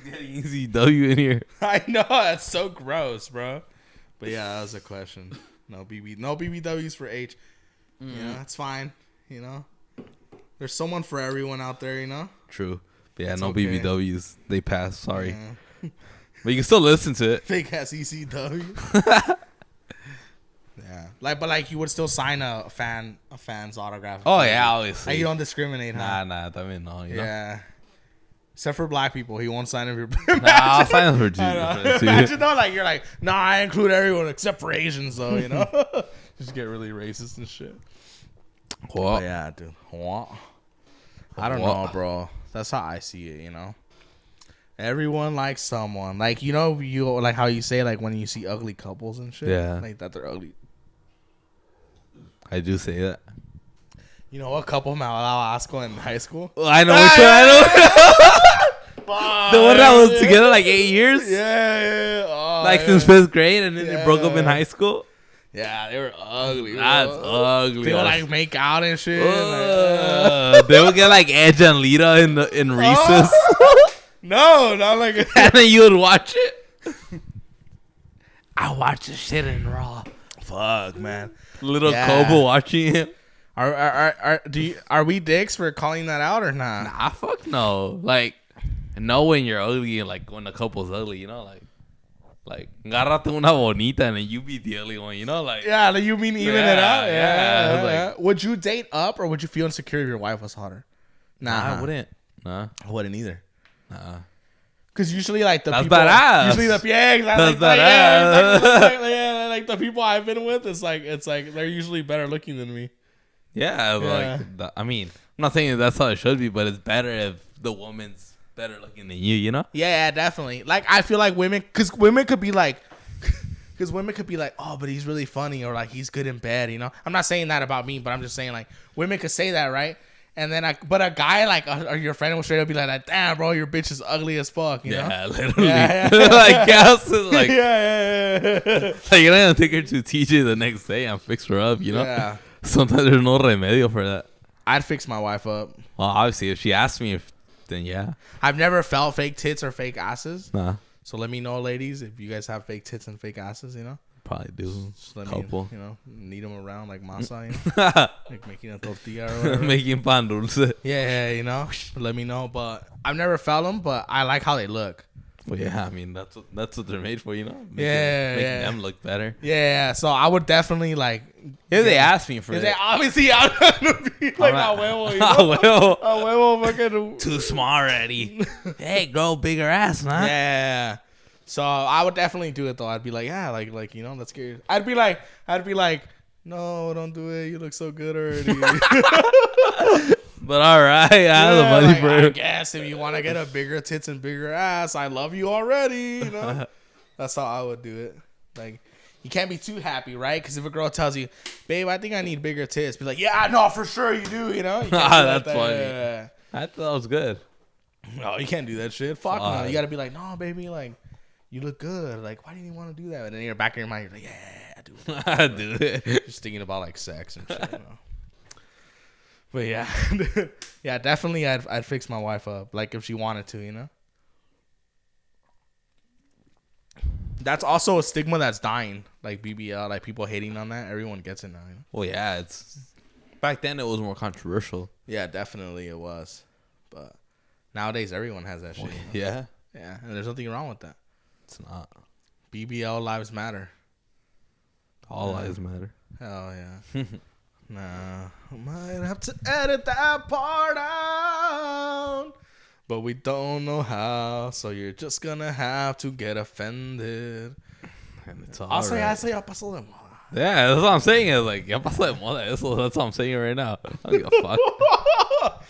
Getting easy W in here. I know, that's so gross, bro. But yeah, that was a question. No BBWs for H. Yeah, that's fine. There's someone for everyone out there. True. But yeah, That's no okay. BBWs. They passed. Sorry, Yeah. but you can still listen to it. Fake ass ECW. Yeah, but you would still sign a fan's autograph. Oh yeah, obviously. Like, you don't discriminate, huh? Nah. I mean, no. Yeah. Except for black people, he won't sign if Nah, I'll sign for Jesus. Imagine though, you're like, nah, I include everyone except for Asians, though. Just get really racist and shit. What? But yeah, dude. What? I don't know, bro. That's how I see it. Everyone likes someone. You like how you say when you see ugly couples and shit. Yeah. Like that they're ugly. I do say that. You know what couple Malasco in high school? I know which one. I know. The one that was together 8 years. Yeah. Oh, Since 5th grade, and then they broke up in high school. Yeah, they were ugly. That's ugly. They would make out and shit. They would get Edge and Lita in recess. No, not like. And then you would watch it. I watch this shit in Raw. Fuck, man. Little Kobo watching him. Are we dicks for calling that out or not? Nah, fuck no. Know when you're ugly and when the couple's ugly, Gárrate una bonita and then you be the ugly one, Yeah, you mean even it out? Yeah. Would you date up or would you feel insecure if your wife was hotter? Nah, I wouldn't. Nah. I wouldn't either. Nah. Because usually the That's people, badass. Usually the That's badass. the people I've been with, it's like they're usually better looking than me. Yeah, I mean, I'm not saying that's how it should be, but it's better if the woman's better looking than you, Yeah, definitely. I feel like because women could be like, oh, but he's really funny, or he's good in bed, I'm not saying that about me, but I'm just saying women could say that, right? And then but a guy or your friend will straight up be like, damn, bro, your bitch is ugly as fuck, you know? Yeah, literally. Yeah. Gas is yeah. You're not gonna take her to TJ the next day and fix her up, Yeah. Sometimes there's no remedio for that. I'd fix my wife up. Well, obviously, if she asks me, then yeah. I've never felt fake tits or fake asses. Nah. So let me know, ladies, if you guys have fake tits and fake asses, Probably do. Just let Couple. me, knead them around like masa, making a tortilla or whatever. Making pan dulce. Yeah, let me know. But I've never felt them, but I like how they look. Well, yeah, I mean, that's what they're made for, Making them look better. Yeah, so I would definitely If they ask me for it. Obviously, I'm gonna be a huevo, a huevo fucking too small already. Hey, grow bigger ass, man. Yeah. So I would definitely do it though. I'd be like, yeah, that's scary. I'd be like, no, don't do it. You look so good already. But all right, I have the money for it. I guess if you want to get a bigger tits and bigger ass, I love you already. That's how I would do it. You can't be too happy, right? Because if a girl tells you, babe, I think I need bigger tits, be like, yeah, no, for sure you do. You can't That's funny. Yeah. I thought that was good. No, you can't do that shit. Fuck no. You gotta be like, no, baby, like, you look good. Like, why do you want to do that? And then in your back of your mind, you're like, yeah, I do it. Just thinking about like sex and shit. You know? But yeah, yeah, definitely, I'd fix my wife up, like if she wanted to, you know. That's also a stigma that's dying, like BBL, like people hating on that. Everyone gets it now. You know? Well, yeah, it's back then it was more controversial. Yeah, definitely it was, but nowadays everyone has that shit. You know? Yeah, yeah, and there's nothing wrong with that. it's not. BBL lives matter. All lives matter. Hell yeah. Nah, I might have to edit that part out, but we don't know how, so you're just gonna have to get offended. And it's all I'll right. say, ya pasó de moda. Yeah, that's what I'm saying. It's like, ya pasó de moda. That's what I'm saying right now. I don't give a fuck.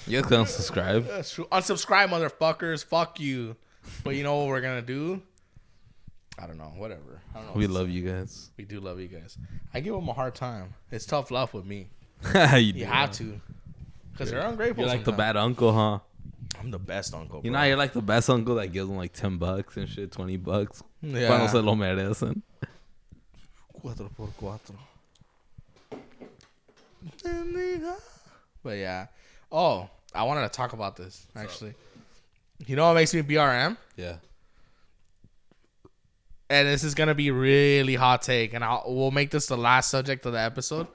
You guys can subscribe. That's true. Unsubscribe, motherfuckers. Fuck you. But you know what we're gonna do? I don't know. Whatever. I don't know. We love you guys. We do love you guys. I give them a hard time. It's tough love with me. You have to. Because they're ungrateful. You're like sometimes. the bad uncle, huh? I'm the best uncle, bro. You know, you're like the best uncle that gives them like $10 and shit, $20. Yeah. Cuando se lo merecen. 4x4. But yeah. Oh, I wanted to talk about this, actually. You know what makes me BRM? Yeah. And this is going to be really hot take. And we'll make this the last subject of the episode.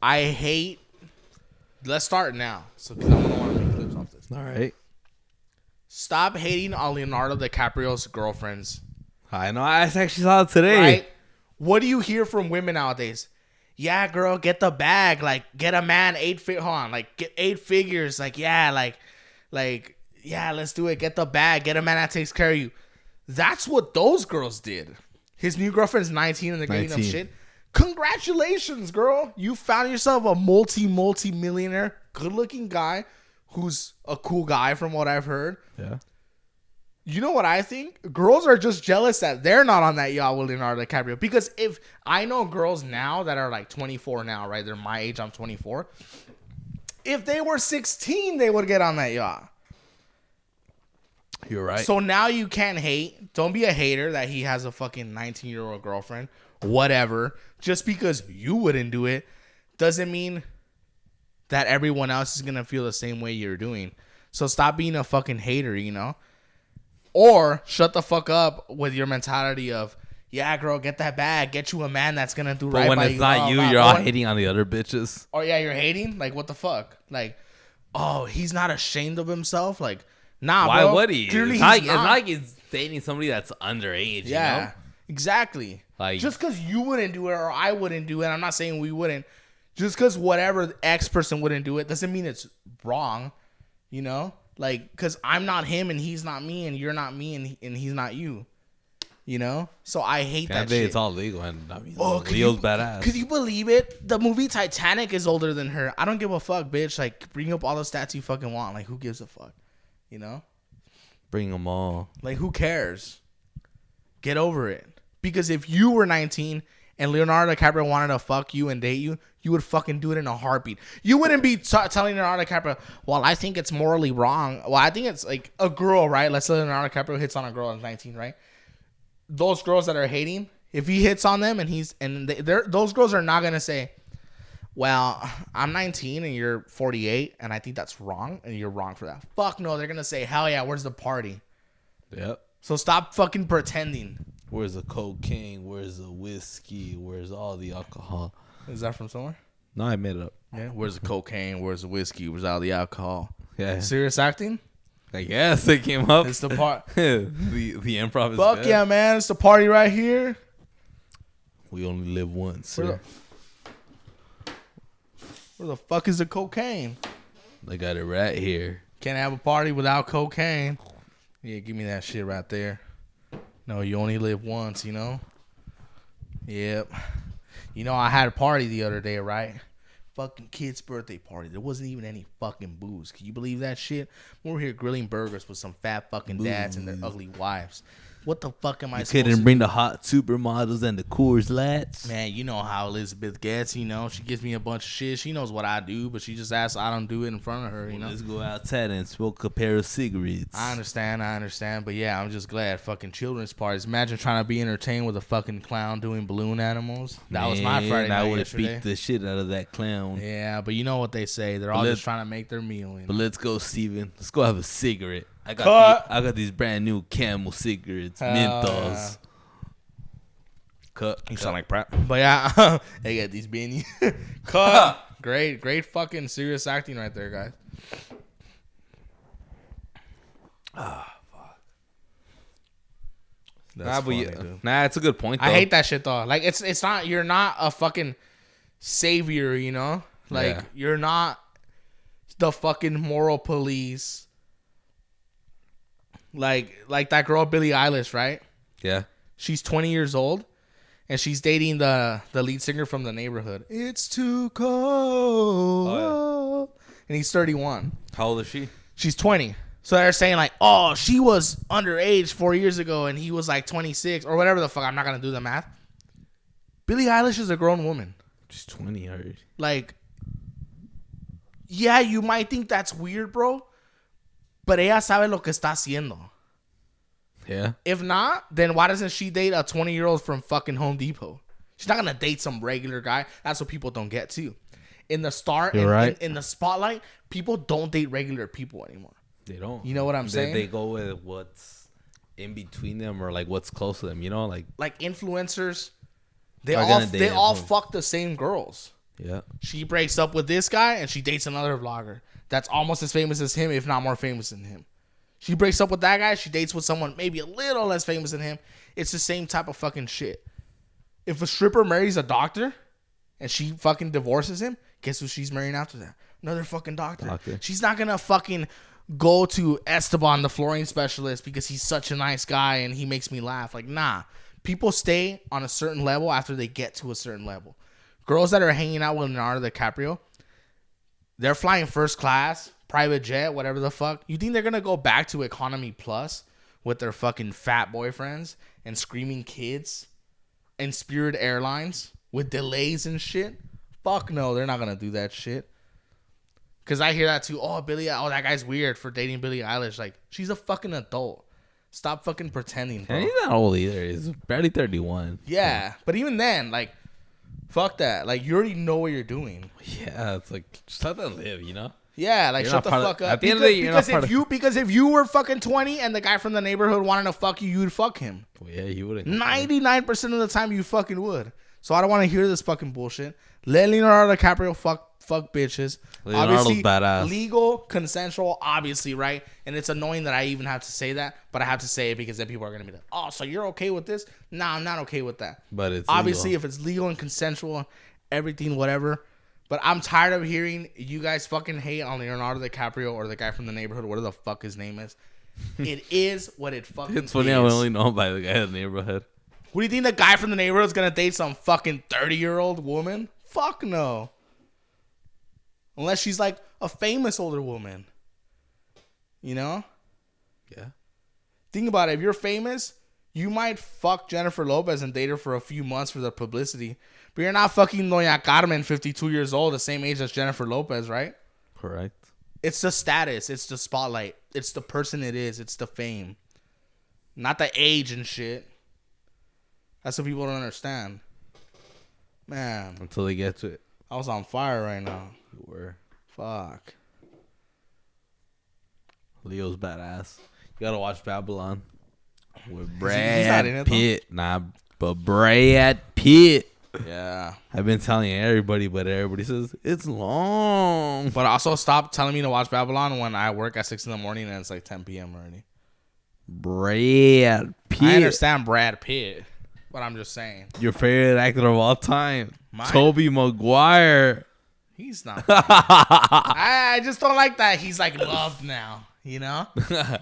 I hate... Let's start now. So, because I'm going to want to make clips off this. All right. Stop hating on Leonardo DiCaprio's girlfriends. I know. I actually saw it today. Right? What do you hear from women nowadays? Yeah, girl, get the bag. Like, get a man get 8 figures. Like, yeah, yeah, let's do it. Get the bag. Get a man that takes care of you. That's what those girls did. His new girlfriend's 19 and they're getting him shit. Congratulations, girl. You found yourself a multi-millionaire, good-looking guy who's a cool guy from what I've heard. Yeah. You know what I think? Girls are just jealous that they're not on that yacht with Leonardo DiCaprio. Because if I know girls now that are like 24 now, right? They're my age. I'm 24. If they were 16, they would get on that yacht. You're right. So now you can't hate. Don't be a hater that he has a fucking 19-year-old girlfriend. Whatever. Just because you wouldn't do it doesn't mean that everyone else is going to feel the same way you're doing. So stop being a fucking hater, you know? Or shut the fuck up with your mentality of, yeah, girl, get that bag. Get you a man that's going to do right by you. But when it's not you, you're all hating on the other bitches. Oh, yeah, you're hating? Like, what the fuck? Like, oh, he's not ashamed of himself? Like, nah, why bro. would he? Clearly it's not he's not. like he's dating somebody that's underage, Yeah, you know? exactly. Like, just because you wouldn't do it or I wouldn't do it, I'm not saying we wouldn't. Just because whatever X person wouldn't do it doesn't mean it's wrong, you know? Like, because I'm not him and he's not me and you're not me and he's not you, you know? So I hate that shit. It's all legal and I mean, Leo's badass. Could you believe it? The movie Titanic is older than her. I don't give a fuck, bitch. Like, bring up all the stats you fucking want. Like, who gives a fuck? You know? Bring them all. Like, who cares? Get over it. Because if you were 19 and Leonardo DiCaprio wanted to fuck you and date you, you would fucking do it in a heartbeat. You wouldn't be telling Leonardo DiCaprio, well, I think it's morally wrong. Well, I think it's like a girl, right? Let's say Leonardo DiCaprio hits on a girl at 19, right? Those girls that are hating, if he hits on them and those girls are not going to say, well, I'm 19 and you're 48 and I think that's wrong and you're wrong for that. Fuck no. They're going to say, hell yeah, where's the party? Yep. So stop fucking pretending. Where's the cocaine? Where's the whiskey? Where's all the alcohol? Is that from somewhere? No, I made it up. Yeah. Where's the cocaine? Where's the whiskey? Where's all the alcohol? Yeah. Serious acting? I guess it came up. It's the part. the improv is Fuck good. yeah, man. It's the party right here. We only live once. Where the fuck is the cocaine? They got it right here. Can't have a party without cocaine. Yeah, give me that shit right there. No, you only live once, you know? Yep. You know, I had a party the other day, right? Fucking kid's birthday party. There wasn't even any fucking booze. Can you believe that shit? We were here grilling burgers with some fat fucking dads and their ugly wives. What the fuck am I You supposed couldn't to bring do? the hot supermodels and the Coors Lights. Man, you know how Elizabeth gets, you know. She gives me a bunch of shit. She knows what I do, but she just asks I don't do it in front of her, you know. Let's go outside and smoke a pair of cigarettes. I understand. But yeah, I'm just glad. Fucking children's parties. Imagine trying to be entertained with a fucking clown doing balloon animals. That was my Friday night I would have yesterday. beat the shit out of that clown. Yeah, but you know what they say. They're all just trying to make their meal. You know? But let's go, Steven. Let's go have a cigarette. I got these brand new Camel cigarettes, Mentos. Cut. You sound like Pratt. But yeah, they got these beanies. Cut. Great fucking serious acting right there, guys. Ah, fuck. That's funny, it's a good point, though. I hate that shit, though. Like, it's not, you're not a fucking savior, you know? Like, you're not the fucking moral police. Like that girl, Billie Eilish, right? Yeah. She's 20 years old. And she's dating the lead singer from The Neighborhood. It's too cold. Oh, yeah. And he's 31. How old is she? She's 20. So they're saying like, oh, she was underage 4 years ago and he was like 26 or whatever the fuck. I'm not going to do the math. Billie Eilish is a grown woman. She's 20 already. Like, yeah, you might think that's weird, bro. But ella sabe lo que está haciendo. Yeah. If not, then why doesn't she date a 20-year-old from fucking Home Depot? She's not going to date some regular guy. That's what people don't get, too. In the in the spotlight, people don't date regular people anymore. They don't. You know what I'm saying? They go with what's in between them or like what's close to them, you know? Like influencers, they all fuck the same girls. Yeah. She breaks up with this guy and she dates another vlogger that's almost as famous as him, if not more famous than him. She breaks up with that guy. She dates with someone maybe a little less famous than him. It's the same type of fucking shit. If a stripper marries a doctor and she fucking divorces him, guess who she's marrying after that? Another fucking doctor. She's not going to fucking go to Esteban, the flooring specialist, because he's such a nice guy and he makes me laugh. Like, nah. People stay on a certain level after they get to a certain level. Girls that are hanging out with Leonardo DiCaprio, they're flying first class, private jet, whatever the fuck. You think they're going to go back to economy plus with their fucking fat boyfriends and screaming kids and Spirit Airlines with delays and shit? Fuck no, they're not going to do that shit. Because I hear that too. Oh, that guy's weird for dating Billie Eilish. Like, she's a fucking adult. Stop fucking pretending, bro. And he's not old either. He's barely 31. Yeah, but even then, like, fuck that. Like, you already know what you're doing. Yeah, it's like, just let them live, you know? Yeah, like, shut the fuck up. At the end of the day, you're not part of... Because if you were fucking 20 and the guy from The Neighborhood wanted to fuck you, you'd fuck him. Well, yeah, you wouldn't. 99% of the time, you fucking would. So I don't want to hear this fucking bullshit. Let Leonardo DiCaprio fuck bitches. Leonardo's obviously, badass. Legal, consensual, obviously, right? And it's annoying that I even have to say that, but I have to say it because then people are going to be like, oh, so you're okay with this? Nah, I'm not okay with that. But it's obviously legal. If it's legal and consensual, everything, whatever. But I'm tired of hearing you guys fucking hate on Leonardo DiCaprio or the guy from The Neighborhood, whatever the fuck his name is. It is what it fucking is. It's funny, I only know by the guy in The Neighborhood. What do you think the guy from The Neighborhood is going to date some fucking 30-year-old woman? Fuck no. Unless she's like a famous older woman. You know? Yeah. Think about it. If you're famous, you might fuck Jennifer Lopez and date her for a few months for the publicity. But you're not fucking Doña Carmen, 52 years old, the same age as Jennifer Lopez, right? Correct. It's the status. It's the spotlight. It's the person it is. It's the fame. Not the age and shit. That's what people don't understand. Man. Until they get to it. I was on fire right now. You were. Fuck. Leo's badass. You gotta watch Babylon. With Brad Pitt. Nah, but Brad Pitt. Yeah. I've been telling everybody, but everybody says it's long. But also stop telling me to watch Babylon when I work at 6 a.m. and it's like 10 p.m. already. Brad Pitt. I understand Brad Pitt, but I'm just saying. Your favorite actor of all time. Tobey Maguire. He's not. I just don't like that. He's like loved now, you know?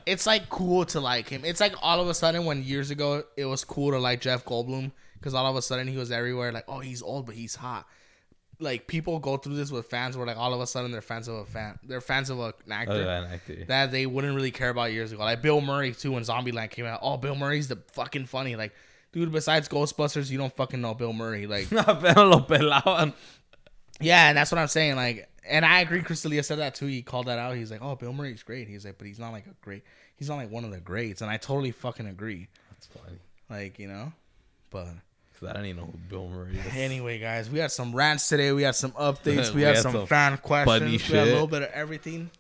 It's like cool to like him. It's like all of a sudden when years ago it was cool to like Jeff Goldblum because all of a sudden he was everywhere. Like, oh, he's old, but he's hot. like people go through this with fans where like all of a sudden they're fans of an actor that they wouldn't really care about years ago. Like Bill Murray too, when Zombieland came out. Oh, Bill Murray's the fucking funny. Like, dude, besides Ghostbusters, you don't fucking know Bill Murray. Like, yeah, and that's what I'm saying. Like, and I agree. Chris D'Elia said that too. He called that out. He's like, oh, Bill Murray's great. He's like, but he's not like a great. He's not like one of the greats. And I totally fucking agree. That's funny. Like, you know, but. I don't even know who Bill Murray is. Anyway, guys, we had some rants today. We had some updates. We had some fan questions. We had a little bit of everything.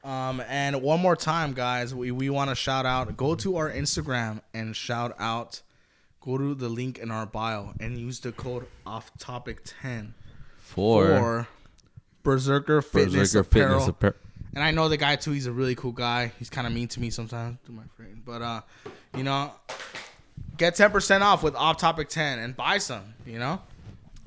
And one more time, guys, we want to shout out. Go to our Instagram and shout out. Go to the link in our bio and use the code OffTopic10 for Berserker Fitness Apparel. And I know the guy too. He's a really cool guy. He's kind of mean to me sometimes, to my friend. But you know. Get 10% off with Off Topic 10 and buy some, you know?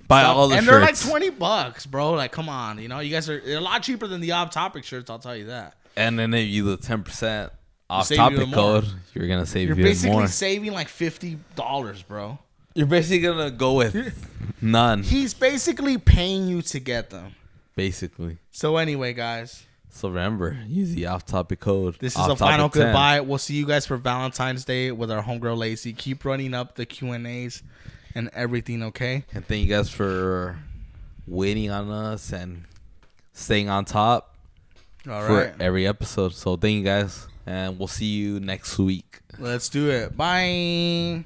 Buy all the shirts. And they're like $20, bro. Like, come on. You know, you guys they're a lot cheaper than the Off Topic shirts, I'll tell you that. And then if you do the 10% Off Topic code, you're going to save even more. You're basically saving like $50, bro. You're basically going to go with none. He's basically paying you to get them. Basically. So anyway, guys. So remember, use the off-topic code. This is a final goodbye. We'll see you guys for Valentine's Day with our homegirl Lacey. Keep running up the Q&As and everything, okay? And thank you guys for waiting on us and staying on top for every episode. So thank you guys, and we'll see you next week. Let's do it. Bye.